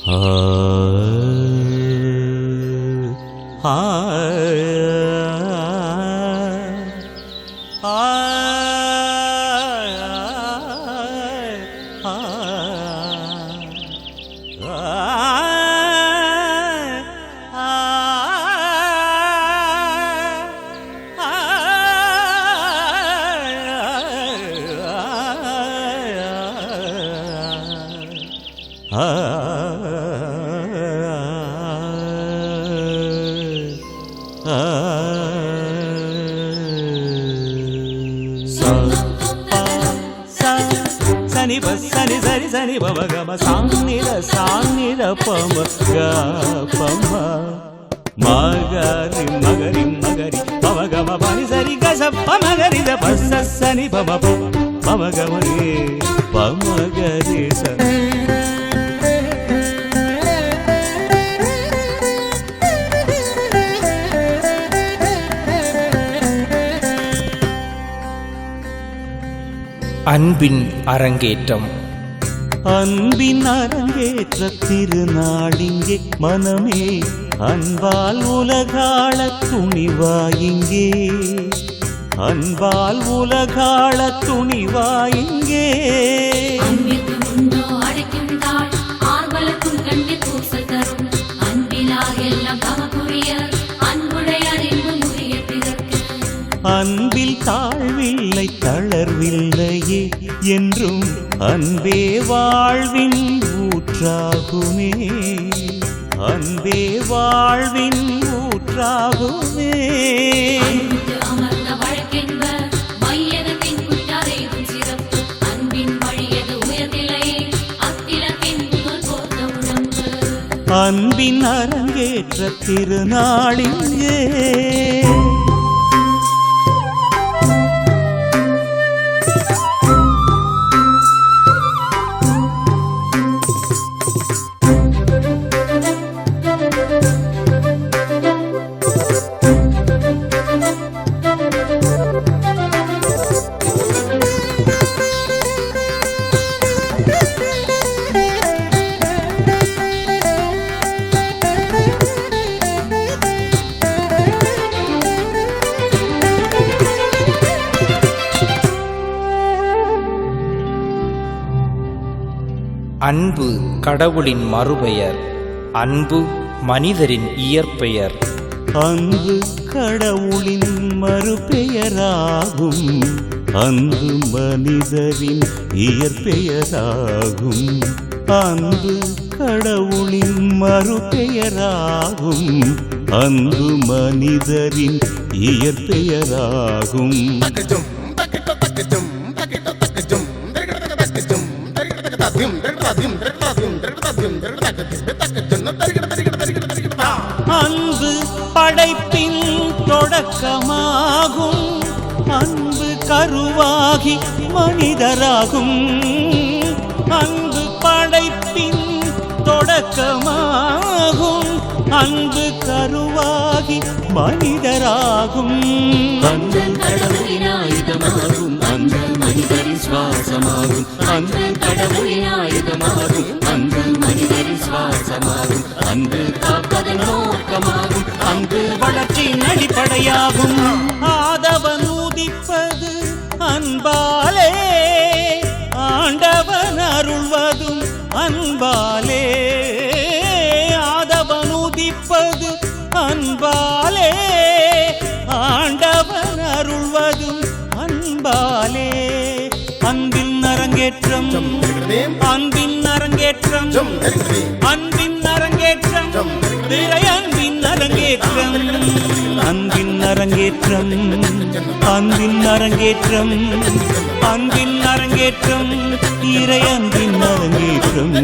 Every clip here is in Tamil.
Sani ba sani sani sani ba ba ga ma sani da pa ma ga pa ma magari magari magari pa ma ga ma pa ni sari ga sa pa magari da pa sa sani pa ma ga ma re pa ma ga re sa. அன்பின் அரங்கேற்றம். அன்பின் அரங்கேற்ற திருநாளிங்கே மனமே அன்பால் உலகாள துணிவாயிங்கே அன்பால் உலகாள துணிவாயிங்கே அன்பில் தாழ்வில்லை தளர்வில்லையே என்றும் அன்பே வாழ்வின் ஊற்றாகுமே அன்பே வாழ்வின் ஊற்றாகுமே. அன்பின் அரங்கேற்ற திருநாளிங்கே அன்பு கடவுளின் மறுபெயர், அன்பு மனிதரின் இயற்பெயர். அன்பு கடவுளின் மறுபெயராகும், அன்பு மனிதரின் இயற்பெயராகும். அன்பு கடவுளின் மறுபெயராகும், அன்பு மனிதரின் இயற்பெயராகும். அன்பு படைப்பின் தொடக்கமாகும், அன்பு கருவாகி மனிதராகும். அன்பு படைப்பின் தொடக்கமாகும், அன்பு கருவாகி மனிதராகும். அன்பு கடவுளின் ஆயுதமாகும், அன்பு மனிதரின் சுவாசமாகும். அன்பு கடவுளின் ஆயுதமாகும், அன்பு மனிதரின் சுவாசமாகும். அன்பு காப்பதன் நோக்கமாகும், அன்பு வளர்ச்சியின் அடிப்படையாகும். ஆதவன் உதிப்பது அன்பாலே, ஆண்டவன் அருள்வதும் அன்பாலே. ஆதவன் உதிப்பது அன்பாலே, ஆண்டவன் அருள்வதும் அன்பாலே. அன்பின் அரங்கேற்றம், அன்பின் அரங்கேற்றம், அன்பின் அரங்கேற்றம், திரை அன்பின் அரங்கேற்றம். அன்பின் அரங்கேற்றம், அன்பின் அரங்கேற்றம், அன்பின் அரங்கேற்றம், திரை அன்பின் அரங்கேற்றம்.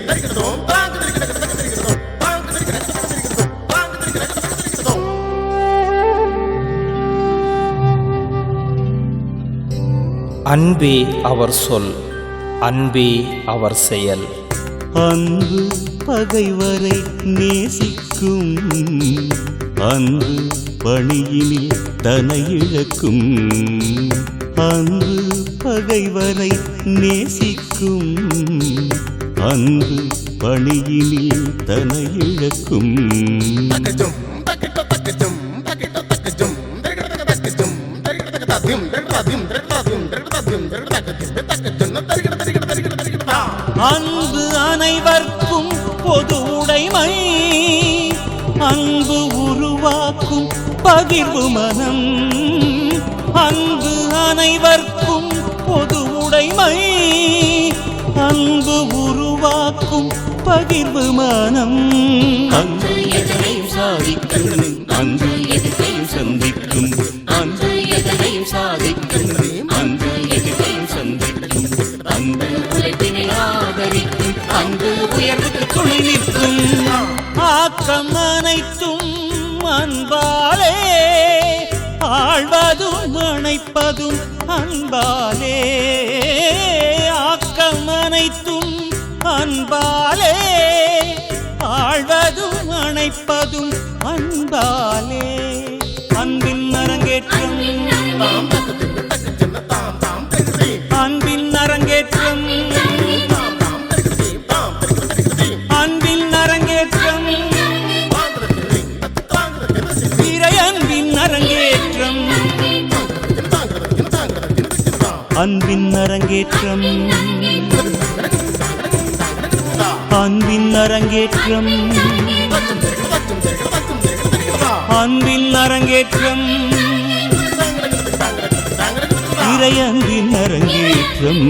Thank you. அன்பே அவர் சொல், அன்பே அவர் செயல். அன்பு பகைவரை நேசிக்கும், அன்பு பணியினில் தன்னை இழக்கும். அன்பு பகைவரை நேசிக்கும், அன்பு பணியினில் தன்னை இழக்கும். அன்பு அனைவர்க்கும் பொது உடைமை, அன்பு உருவாக்கும் பகிர்வு மனம். அன்பு அனைவர்க்கும் பொது உடைமை, அன்பு உருவாக்கும் பகிர்வு மனம். அன்பு எதனையும் சாதிக்கும், அன்பு எதிர்ப்பையும் சந்திக்கும். அன்பு எதனையும் சாதிக்கும், அன்பு எதிர்ப்பையும் சந்திக்கும். அன்பு உழைப்பினை ஆதரிக்கும், அன்பு உயர்வுக்கு துணை நிற்கும். ஆக்கம் அனைத்தும் அன்பாலே, ஆழ்வதும் அணைப்பதும் அன்பாலே. ஆக்கம் அனைத்தும் அன்பாலே, ஆழ்வதும் அணைப்பதும் அன்பாலே. அன்பின் அரங்கேற்றம், அன்பின் அரங்கேற்றம், அன்பின் அரங்கேற்றம், இறை அன்பின் அரங்கேற்றம். அன்பின் அரங்கேற்றம், அன்பின் அரங்கேற்றம், அன்பின் அரங்கேற்றம், இறை அன்பின் அரங்கேற்றம்.